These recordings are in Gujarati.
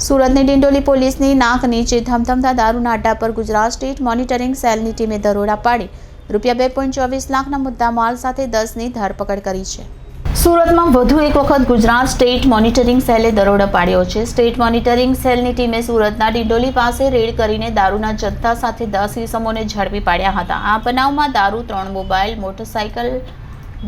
સુરતની ડિંડોલી પોલીસની નાક નીચે ધમધમતા દારૂના અડ્ડા પર ગુજરાત સ્ટેટ મોનિટરિંગ સેલની ટીમે દરોડા પાડી ₹2.24 લાખના મુદ્દામાલ સાથે 10ની ધરપકડ કરી છે. સુરતમાં વધુ એક વખત ગુજરાત સ્ટેટ મોનિટરિંગ સેલે દરોડો પાડ્યો છે. સ્ટેટ મોનિટરિંગ સેલની ટીમે સુરતના ડિંડોલી પાસે રેડ કરીને દારૂના જથ્થા સાથે 10 ઇસમોને ઝડપી પાડ્યા હતા. આ બનાવમાં દારૂ, 3 મોબાઈલ, મોટરસાઇકલ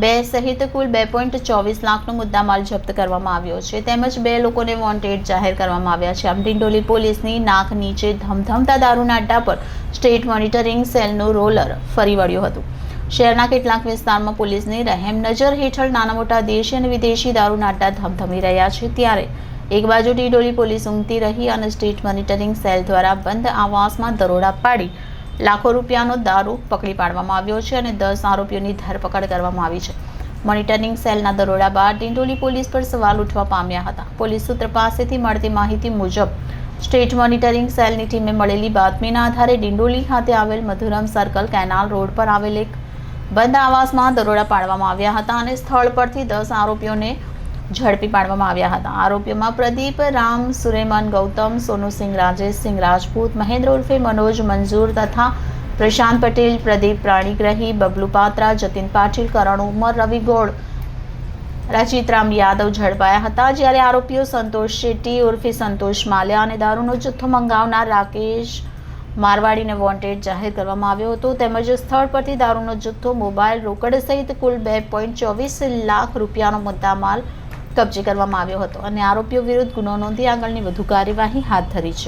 2 સહિત કુલ ₹2.24 લાખનો મુદ્દામાલ જપ્ત કરવામાં આવ્યો છે. તેમજ 2 લોકોને વોન્ટેડ જાહેર કરવામાં આવ્યા છે. આમ ડિંડોલી પોલીસની નાક નીચે ધમધમતા દારૂના અડ્ડા પર સ્ટેટ મોનિટરિંગ સેલનું રોલર ફરી વળ્યું હતું. શહેરના કેટલાક વિસ્તારમાં પોલીસની રહેમ નજર હેઠળ નાના મોટા દેશી અને વિદેશી દારૂના અડ્ડા ધમધમી રહ્યા છે. ત્યારે એક બાજુ ડિંડોલી પોલીસ ઊંઘતી રહી અને સ્ટેટ મોનિટરિંગ સેલ દ્વારા બંધ આવાસમાં દરોડા પાડી લાખો રૂપિયાનો દારૂ પકડી પાડવામાં આવ્યો છે અને 10 આરોપીઓની ધરપકડ કરવામાં આવી છે. મોનિટરિંગ સેલના દરોડા બાદ ડિંડોલી પોલીસ પર સવાલ ઉઠવા પામ્યા હતા. પોલીસ સૂત્ર પાસેથી મળતી માહિતી મુજબ સ્ટેટ મોનિટરિંગ સેલની ટીમે મળેલી બાતમીના આધારે ડિંડોલી ખાતે આવેલ મધુરમ સર્કલ કેનાલ રોડ પર આવેલ એક બંધ આવાસમાં દરોડા પાડવામાં આવ્યા હતા અને સ્થળ પરથી 10 આરોપીઓને ઝડપી પાડવામાં આવ્યા હતા. આરોપીઓમાં પ્રદીપ, રામ, સુરેમન, ગૌતમ, સોનુસિંહ, રાજેશસિંહ રાજપૂત, મહેન્દ્ર ઉર્ફે મનોજ, મંજૂર તથા પ્રશાંત પટેલ, પ્રદીપ પ્રાણીગ્રહી, બબલુ પાત્રા, જતીન પાટીલ, કરણ ઉમર, રવિ ગોળ, રચિતરામ યાદવ ઝડપાયા હતા. જ્યારે આરોપીઓ સંતોષ શેટ્ટી ઉર્ફે સંતોષ માલ્યા અને દારૂનો જથ્થો મંગાવનાર રાકેશ મારવાડીને વોન્ટેડ જાહેર કરવામાં આવ્યો હતો. તેમજ સ્થળ પરથી દારૂનો જથ્થો, મોબાઈલ, રોકડ સહિત કુલ ₹2.24 લાખ રૂપિયાનો મુદ્દામાલ કબજે કરવામાં આવ્યો હતો અને આરોપીઓ વિરુદ્ધ ગુનો નોંધી આગળની વધુ કાર્યવાહી હાથ ધરી છે.